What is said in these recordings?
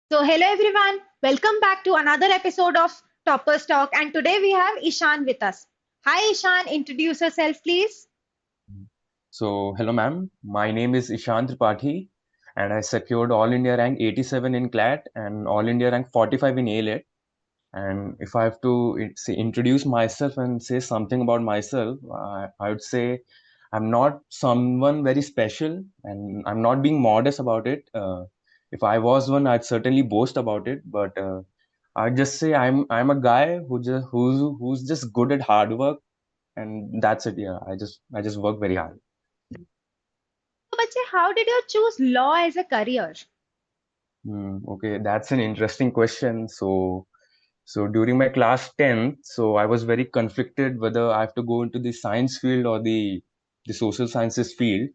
Hello everyone, welcome back to another episode of Toppers Talk, and today we have Ishaan with us. Hi Ishaan, introduce yourself please. Hello ma'am. My name is Ishaan Tripathi, and I secured All India rank 87 in CLAT and All India rank 45 in ALET. And if I have to introduce myself and say something about myself, I would say I'm not someone very special, and I'm not being modest about it. If I was one, I'd certainly boast about it. But I'd just say I'm a guy who's just good at hard work, and that's it. Yeah, I just work very hard. So बच्चे, how did you choose law as a career? Okay, that's an interesting question. So during my class 10th, so I was very conflicted whether I have to go into the science field or the social sciences field.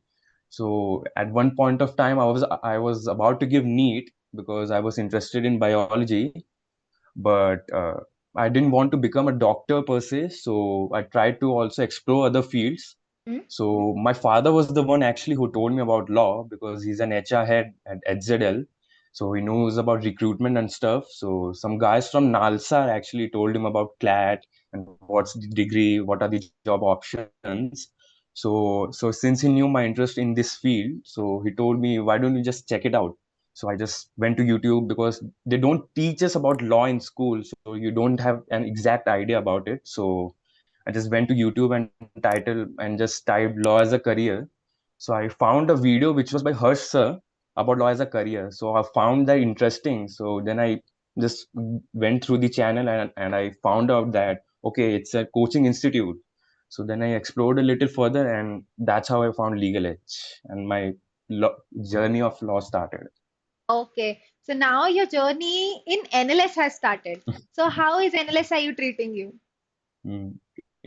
So at one point of time, I was about to give NEET because I was interested in biology, but I didn't want to become a doctor per se. So I tried to also explore other fields. Hmm? So my father was the one actually who told me about law because he's an HR head at HZL. So he knows about recruitment and stuff. So some guys from NALSA actually told him about CLAT and what's the degree, what are the job options. So since he knew my interest in this field, so he told me, why don't you just check it out? So I just went to YouTube because they don't teach us about law in school, so you don't have an exact idea about it. So I just went to YouTube and just typed law as a career. So I found a video which was by Harsh sir about law as a career. So I found that interesting. So then I just went through the channel and I found out that okay, it's a coaching institute. So then I explored a little further and that's how I found Legal Edge and my journey of law started. Okay, so now your journey in NLS has started. So how is NLS are you treating you? Mm.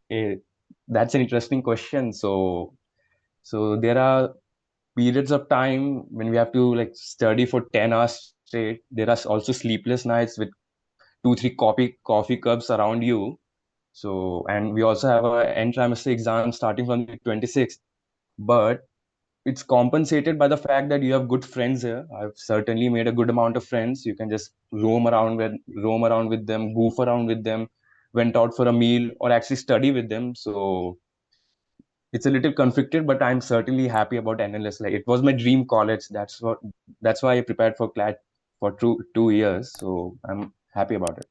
Eh, that's an interesting question. So there are periods of time when we have to like study for 10 hours straight. There are also sleepless nights with two, three coffee cups around you. So, and we also have a end trimester exam starting from the 26th. But it's compensated by the fact that you have good friends here. I've certainly made a good amount of friends. You can just roam around with them, goof around with them, went out for a meal, or actually study with them. So it's a little conflicted, but I'm certainly happy about NLS. Like it was my dream college. That's why I prepared for CLAT for 2 years. So I'm happy about it.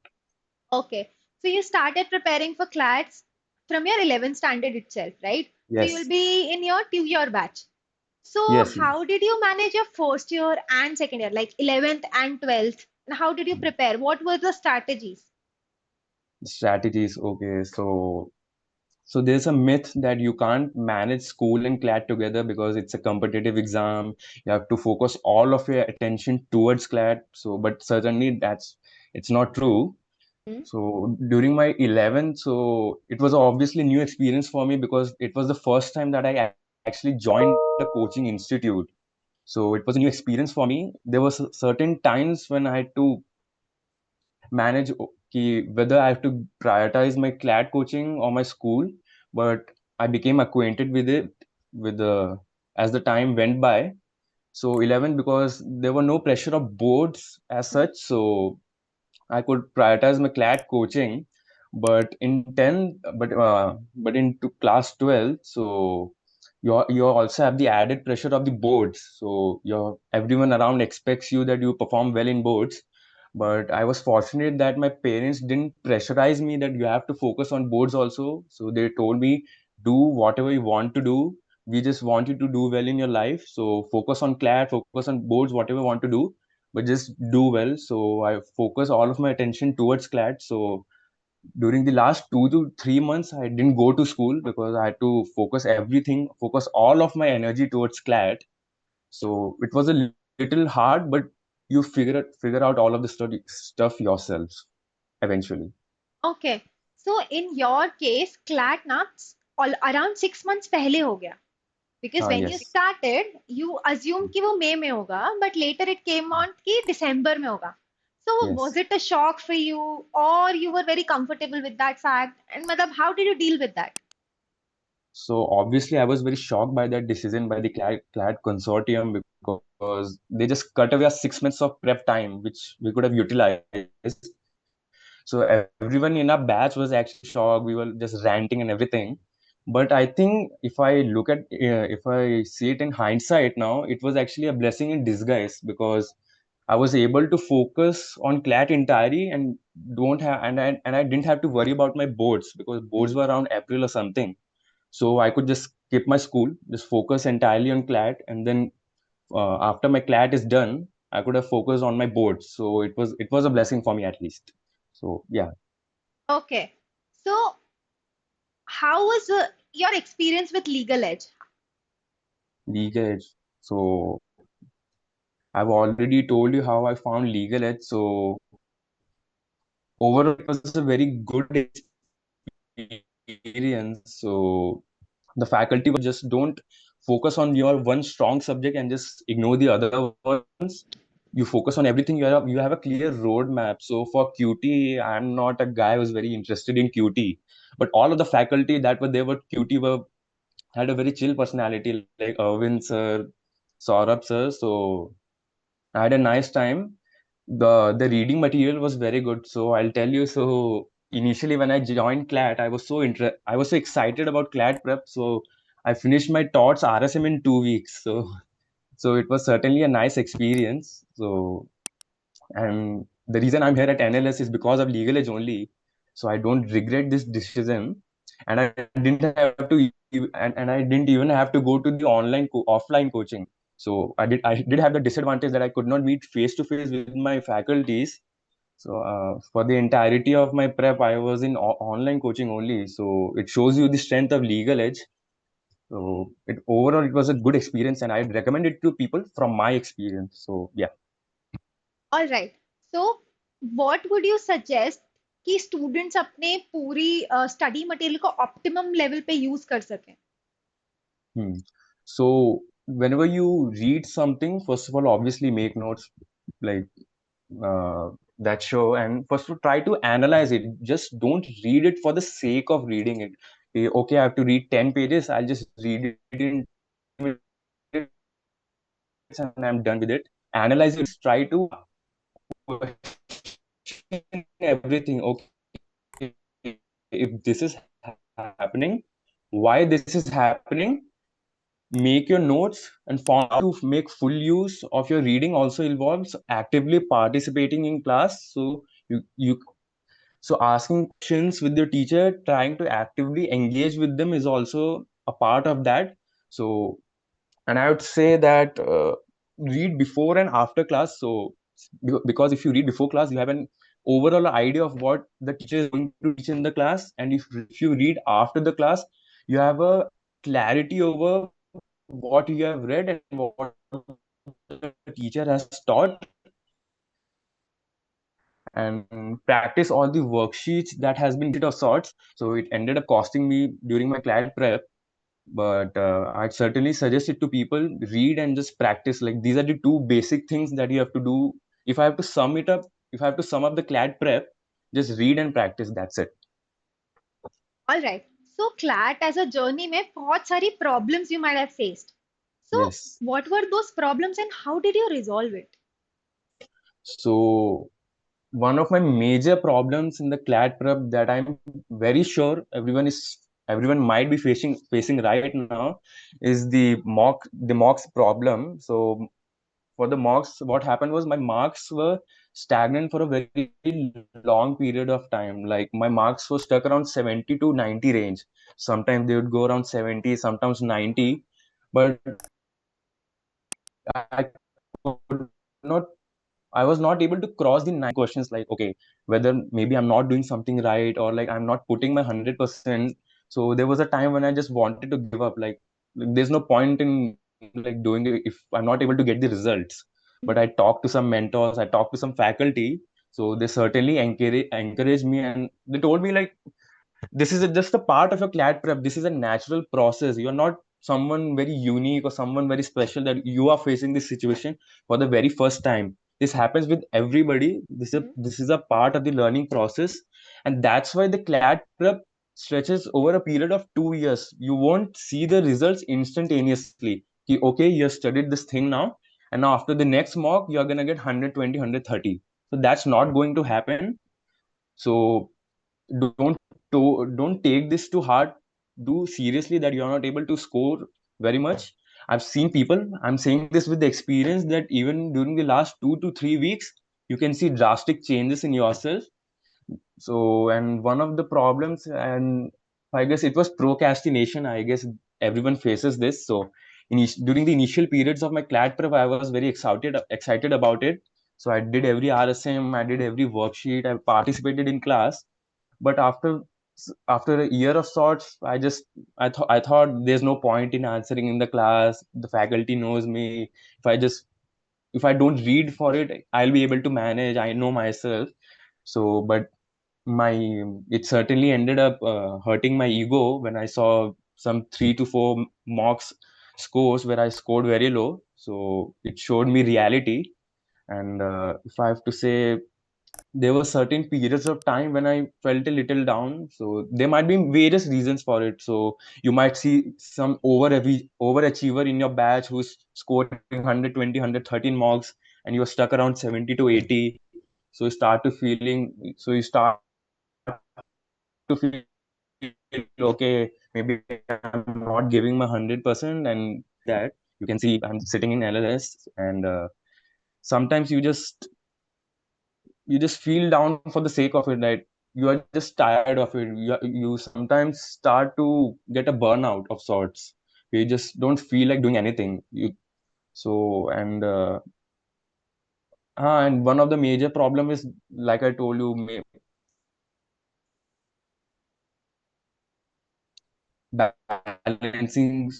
Okay, so you started preparing for CLATs from your 11th standard itself, right? So you'll Yes, be in your 2-year batch. So yes, yes. how did you manage your first year and second year, like 11th and 12th? And how did you prepare? What were the strategies? Strategies. Okay, so there's a myth that you can't manage school and CLAT together because it's a competitive exam. You have to focus all of your attention towards CLAT. So, but certainly it's not true. Hmm? So during my 11th, so it was obviously new experience for me because it was the first time that I actually joined a coaching institute. So it was a new experience for me. There was certain times when I had to manage whether I have to prioritize my CLAT coaching or my school, but I became acquainted with it with the as the time went by. So 11 because there were no pressure of boards as such, so I could prioritize my CLAT coaching. But in 10, but into class 12, so you also have the added pressure of the boards. So your everyone around expects you that you perform well in boards. But I was fortunate that my parents didn't pressurize me that you have to focus on boards also. So they told me do whatever you want to do. We just want you to do well in your life. So focus on CLAT, focus on boards, whatever you want to do, but just do well. So I focus all of my attention towards CLAT. So during the last 2 to 3 months, I didn't go to school because I had to focus all of my energy towards CLAT. So it was a little hard, but you figure out all of the stuff yourself eventually. Okay, so in your case, CLAT ना all around 6 months पहले हो गया. Because when you Yes, started, you assumed कि वो May में होगा, but later it came on कि December में होगा. So was yes. it a shock for you, or you were very comfortable with that fact? And मतलब, how did you deal with that? So obviously, I was very shocked by that decision by the CLAT consortium because they just cut away our 6 months of prep time, which we could have utilized. So everyone in our batch was actually shocked. We were just ranting and everything. But I think if I see it in hindsight now, it was actually a blessing in disguise because I was able to focus on CLAT entirely and don't have and I didn't have to worry about my boards because boards were around April or something. So I could just skip my school, just focus entirely on CLAT, and then after my CLAT is done, I could have focused on my boards. So it was a blessing for me at least. So yeah, Okay. So, how was your experience with LegalEdge? LegalEdge. So I've already told you how I found LegalEdge. So overall, it was a very good experience. So the faculty was just don't focus on your one strong subject and just ignore the other ones. You focus on everything. You have a clear roadmap. So for QT, I'm not a guy who's very interested in QT, but all of the faculty that were there were QT were had a very chill personality, like Irwin sir, Saurabh sir. So I had a nice time. The reading material was very good. So I'll tell you. So initially when I joined CLAT, I was so excited about CLAT prep. So I finished my TOTS RSM in 2 weeks. So it was certainly a nice experience. So and the reason I'm here at NLS is because of LegalEdge only. So I don't regret this decision. And I didn't have to and I didn't even have to go to the offline coaching. So I did have the disadvantage that I could not meet face to face with my faculties. So for the entirety of my prep, I was in online coaching only. So it shows you the strength of LegalEdge. So overall, it was a good experience, and I'd recommend it to people from my experience. So yeah. All right. So, what would you suggest कि students अपने पूरी study material को optimum level पे use कर सकें? Hmm. So whenever you read something, first of all, obviously make notes like uh, that show, and first to try to analyze it. Just don't read it for the sake of reading it. Okay, I have to read 10 pages. I'll just read it in 10 minutes and I'm done with it. Analyze it. Try to question everything. Okay, if this is happening, why this is happening? Make your notes and form how to make full use of your reading also involves actively participating in class. So asking questions with your teacher, trying to actively engage with them is also a part of that. So and I would say that read before and after class. So because if you read before class, you have an overall idea of what the teacher is going to teach in the class, and if you read after the class, you have a clarity over what you have read and what the teacher has taught, and practice all the worksheets that has been of sorts. So it ended up costing me during my CLAT prep, but I'd certainly suggest it to people. Read and just practice. Like these are the two basic things that you have to do. If I have to sum it up, if I have to sum up the CLAT prep, just read and practice. That's it. All right. So, CLAT as a journey में बहुत सारी problems you might have faced. So, Yes. what were those problems and how did you resolve it? So one of my major problems in the CLAT prep that I'm very sure everyone might be facing right now is the mocks problem. So for the mocks, what happened was my marks were stagnant for a very long period of time. Like my marks were stuck around 70 to 90 range. Sometimes they would go around 70, sometimes 90. But I could not I was not able to cross the 90 questions, like, okay, whether maybe I'm not doing something right or like I'm not putting my 100%. So there was a time when I just wanted to give up. Like there's no point in like doing it if I'm not able to get the results. But I talked to some mentors, I talked to some faculty. So they certainly encouraged me, and they told me like this is just a part of your CLAT prep. This is a natural process. You're not someone very unique or someone very special that you are facing this situation for the very first time. This happens with everybody. This is a part of the learning process, and that's why the CLAT prep stretches over a period of 2 years. You won't see the results instantaneously. Okay, you have studied this thing now, and now after the next mock you're going to get 120, 130. So that's not going to happen. So don't don't take this too hard. Do seriously that you're not able to score very much. I've seen people, I'm saying this with the experience, that even during the last 2 to 3 weeks you can see drastic changes in yourself. So, and one of the problems, and I guess it was procrastination. I guess everyone faces this. So, during the initial periods of my CLAT prep, I was very excited about it. So, I did every RSM, I did every worksheet, I participated in class. But after a year of sorts, I thought there's no point in answering in the class. The faculty knows me. If I just if I don't read for it, I'll be able to manage. I know myself. So, but my it certainly ended up hurting my ego when I saw some 3 to 4 mocks scores where I scored very low. So it showed me reality. And if I have to say, there were certain periods of time when I felt a little down. So there might be various reasons for it. So you might see some overachiever in your batch who's scoring 120, 113 marks, and you're stuck around 70 to 80. So you start to feel, okay, maybe I'm not giving my 100%. And that you can see I'm sitting in LLS, and sometimes you just feel down for the sake of it, right? You are just tired of it. You sometimes start to get a burnout of sorts. You just don't feel like doing anything. And one of the major problem is, like I told you, balancing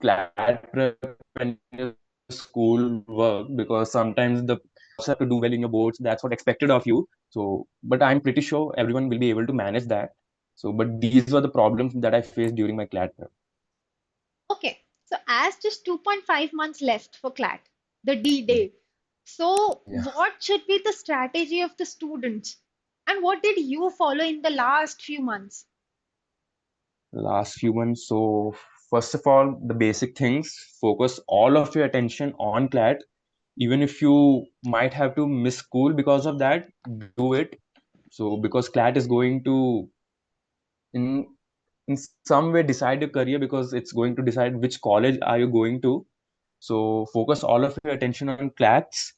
class prep and your school work, because sometimes the have to do well in your boards. That's what expected of you. So, but I'm pretty sure everyone will be able to manage that. So, but these were the problems that I faced during my CLAT prep. Okay, so as just 2.5 months left for CLAT, the D day. So, Yeah. what should be the strategy of the students? And what did you follow in the last few months? Last few months. So, first of all, the basic things: focus all of your attention on CLAT. Even if you might have to miss school because of that, do it. So, because CLAT is going to, in in some way, decide your career, because it's going to decide which college are you going to. So focus all of your attention on CLATs.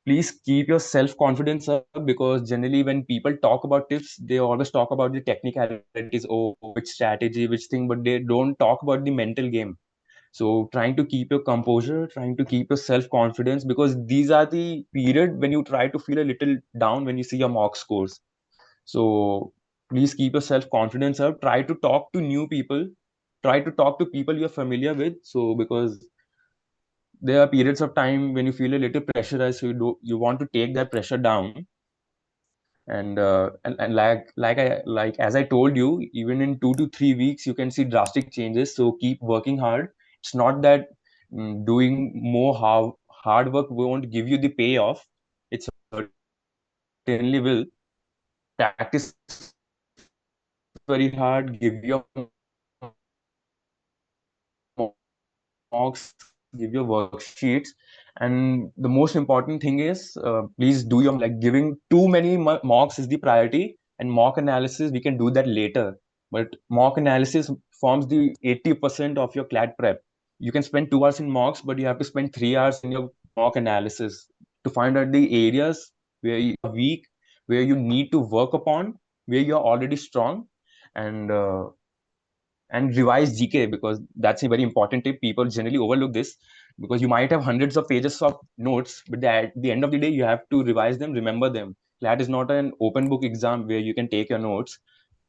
Please keep your self confidence up, because generally when people talk about tips, they always talk about the technicalities, oh, which strategy, which thing, but they don't talk about the mental game. So trying to keep your composure, trying to keep your self confidence, because these are the period when you try to feel a little down when you see your mock scores. So please keep your self confidence up. Try to talk to new people. Try to talk to people you're familiar with. So because there are periods of time when you feel a little pressurized, so you want to take that pressure down. And like as I told you, even in 2 to 3 weeks you can see drastic changes. So keep working hard. It's not that doing more hard work won't give you the payoff. It certainly will. Practice very hard, give your mocks, give your worksheets, and the most important thing is, please do your, like, giving too many mocks is the priority, and mock analysis we can do that later. But mock analysis forms the 80% of your CLAT prep. You can spend 2 hours in mocks, but you have to spend 3 hours in your mock analysis to find out the areas where you are weak, where you need to work upon, where you're already strong. And uh, and revise GK, because that's a very important tip. People generally overlook this, because you might have hundreds of pages of notes, but at the end of the day, you have to revise them, remember them. CLAT is not an open book exam where you can take your notes,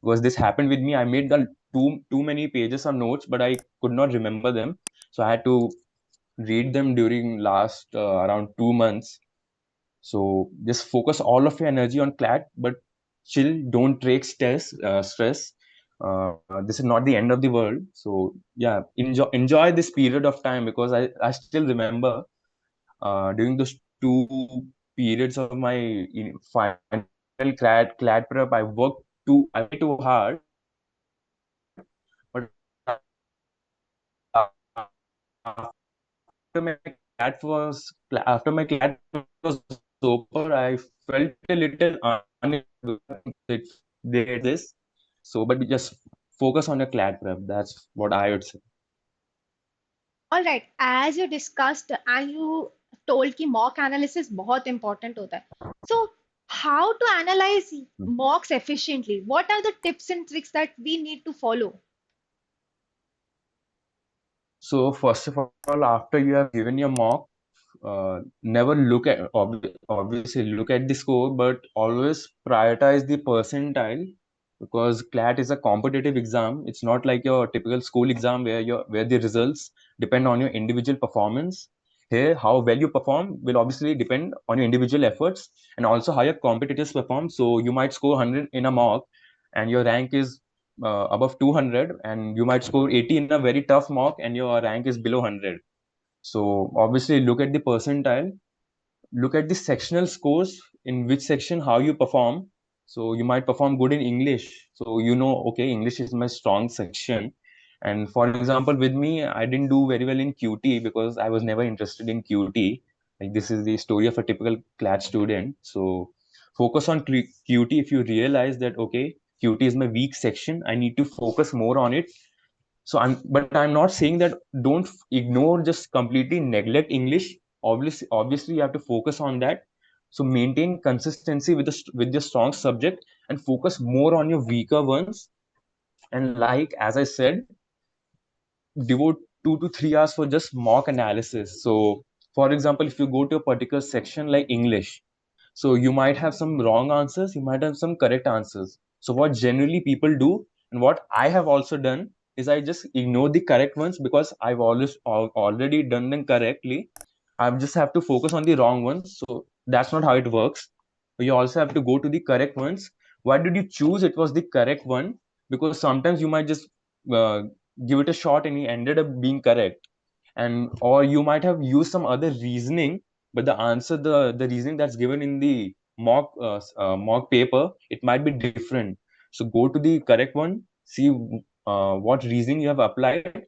because this happened with me. I made the too many pages of notes, but I could not remember them. So I had to read them during last around 2 months. So just focus all of your energy on CLAT, but chill. Don't take stress. This is not the end of the world. So yeah, enjoy this period of time, because I still remember during those 2 periods of my final CLAT prep, I worked too hard, but after my after my CLAT was over, I felt a little unable because they get this. So, but just focus on your CLAT prep. That's what I would say. All right, as you discussed and you told कि mock analysis बहुत important होता है. So, how to analyze mocks efficiently? What are the tips and tricks that we need to follow? So first of all, after you have given your mock, never look at obviously look at the score, but always prioritize the percentile because CLAT is a competitive exam. It's not like your typical school exam where the results depend on your individual performance. Here, how well you perform will obviously depend on your individual efforts and also how your competitors perform. So you might score 100 in a mock, and your rank is above 200, and you might score 80 in a very tough mock, and your rank is below 100. So obviously look at the percentile, look at the sectional scores, in which section how you perform. So you might perform good in English, so you know, okay, English is my strong section. And for example, with me, I didn't do very well in QT because I was never interested in QT. Like, this is the story of a typical CLAT student. So focus on QT. If you realize that, okay, QT is my weak section, I need to focus more on it. So I'm not saying that don't ignore, just completely neglect English. Obviously you have to focus on that. So maintain consistency with your strong subject and focus more on your weaker ones. And like as I said, devote 2 to 3 hours for just mock analysis. So for example, if you go to a particular section like English, so you might have some wrong answers, you might have some correct answers. So what generally people do, and what I have also done, is I just ignore the correct ones because I've already done them correctly. I just have to focus on the wrong ones. So that's not how it works. You also have to go to the correct ones. Why did you choose it was the correct one? Because sometimes you might just uh, give it a shot and you ended up being correct. And or you might have used some other reasoning, but the reasoning that's given in the mock paper, it might be different. So go to the correct one, see what reasoning you have applied,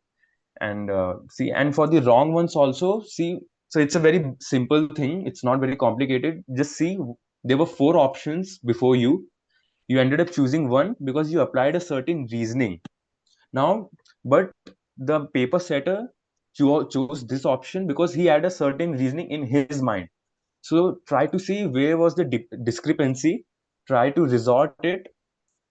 and see. And for the wrong ones also, see. So it's a very simple thing, it's not very complicated. Just see, there were four options before you. You ended up choosing one because you applied a certain reasoning. Now, but the paper setter chose this option because he had a certain reasoning in his mind. So try to see where was the discrepancy, try to resort it,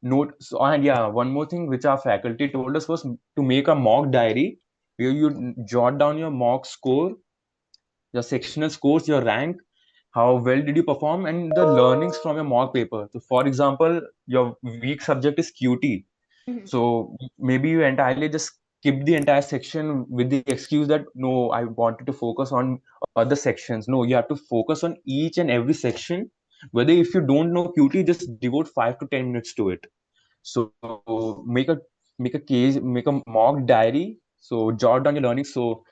note. So, and yeah, one more thing which our faculty told us was to make a mock diary where you jot down your mock score, your sectional scores, your rank, how well did you perform, and the learnings from your mock paper. So for example, your weak subject is QT, Mhm. so maybe you entirely just skip the entire section with the excuse that no, I wanted to focus on other sections. No, you have to focus on each and every section. Whether if you don't know QT, just devote 5 to 10 minutes to it. So make a mock diary. So jot down your learning. So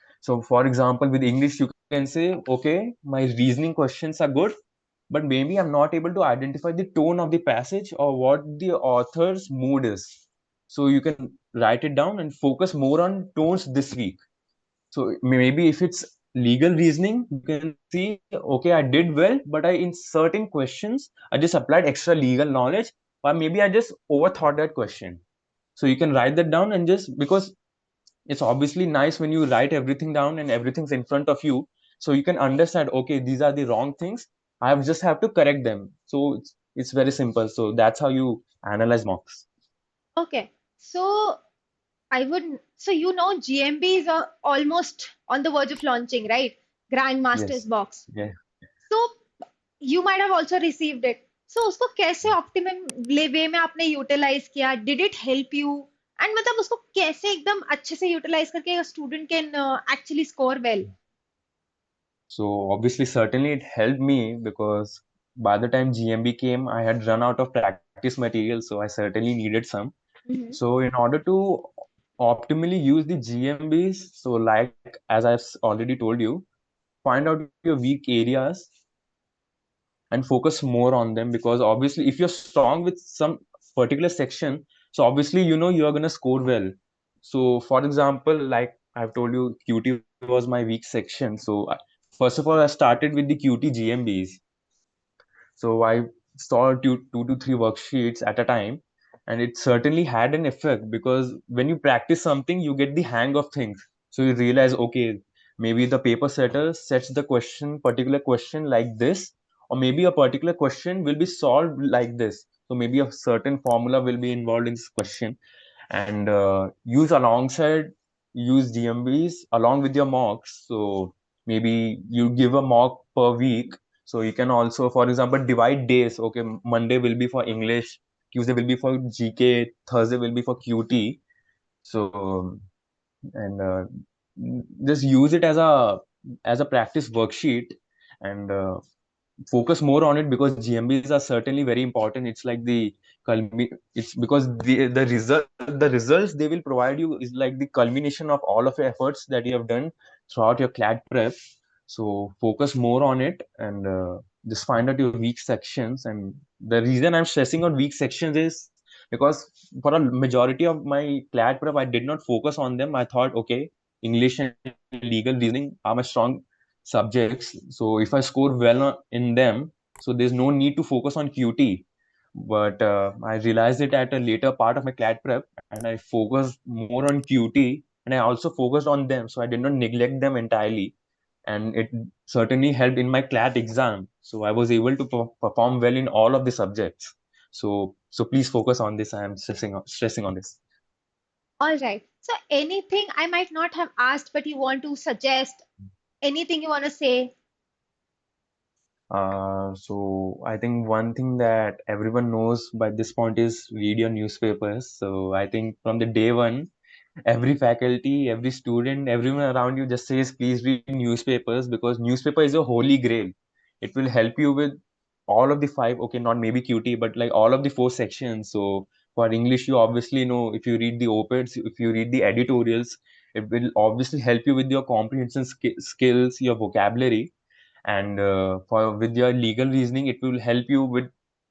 for example, with English, you can say, okay, my reasoning questions are good, but maybe I'm not able to identify the tone of the passage or what the author's mood is. So you can write it down and focus more on tones this week. So maybe if it's legal reasoning, you can see, okay, I did well, but I in certain questions I just applied extra legal knowledge, or maybe I just overthought that question. So you can write that down, and just because it's obviously nice when you write everything down and everything's in front of you, so you can understand, okay, these are the wrong things, just have to correct them. So it's very simple. So that's how you analyze mocks. Okay, so so you know GMB is almost on the verge of launching, right? Grandmaster's Yes. box. Yeah. So you might have also received it. So उसको कैसे optimum way में आपने utilise किया? Did it help you? And मतलब उसको कैसे एकदम अच्छे से यूटिलाइज करके student can actually score well? So obviously, certainly it helped me because by the time GMB came, I had run out of practice material, so I certainly needed some. So in order to optimally use the GMBs, so like as I've already told you, find out your weak areas and focus more on them, because obviously if you're strong with some particular section, so obviously you know you are going to score well. So for example, like I've told you, QT was my weak section. So first of all, I started with the QT GMBs. So I saw two to three worksheets at a time, and it certainly had an effect because when you practice something, you get the hang of things. So you realize, okay, maybe the paper setter sets the particular question like this, or maybe a particular question will be solved like this. So maybe a certain formula will be involved in this question, and use GMBs along with your mocks. So maybe you give a mock per week, so you can also, for example, divide days. Okay, Monday will be for English, Tuesday will be for GK, Thursday will be for QT. So and just use it as a practice worksheet, and focus more on it because GMBs are certainly very important. It's like it's because the results they will provide you is like the culmination of all of your efforts that you have done throughout your CLAT prep. So focus more on it, and just find out your weak sections. And the reason I'm stressing on weak sections is because for a majority of my CLAT prep, I did not focus on them. I thought, okay, English and legal reasoning are my strong subjects. So if I score well in them, so there's no need to focus on QT. But I realized it at a later part of my CLAT prep, and I focused more on QT, and I also focused on them. So I did not neglect them entirely, and it certainly helped in my CLAT exam. So I was able to perform well in all of the subjects. So please focus on this. I am stressing on this. All right. So anything I might not have asked, but you want to suggest, anything you want to say? So I think one thing that everyone knows by this point is read your newspapers. So I think from the day one, every faculty, every student, everyone around you just says, please read newspapers because newspaper is a holy grail. It will help you with all of the five, okay, not maybe QT, but like all of the four sections. So for English, you obviously know if you read the op-eds, if you read the editorials, it will obviously help you with your comprehension skills, your vocabulary. And for with your legal reasoning, it will help you with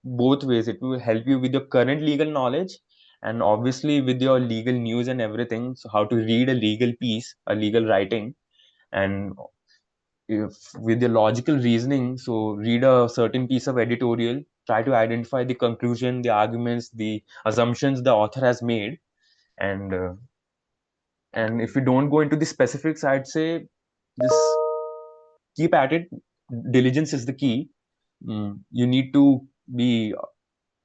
both ways. It will help you with your current legal knowledge, and obviously with your legal news and everything. So how to read a legal piece, a legal writing. And if with your logical reasoning, so read a certain piece of editorial, try to identify the conclusion, the arguments, the assumptions the author has made. And uh, and if you don't go into the specifics, I'd say just keep at it. Diligence is the key. You need to be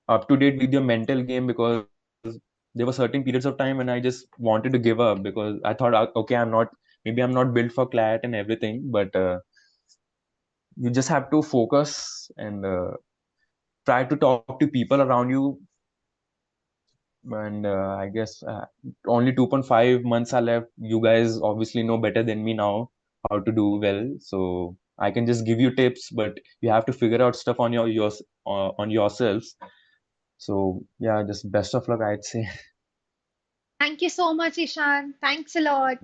up to date with your mental game, because there were certain periods of time when I just wanted to give up because I thought, okay, maybe I'm not built for CLAT and everything. But you just have to focus and try to talk to people around you. And I guess only 2.5 months are left. You guys obviously know better than me now how to do well. So I can just give you tips, but you have to figure out stuff on on yourselves. So yeah, just best of luck, I'd say. Thank you so much, Ishan. Thanks a lot.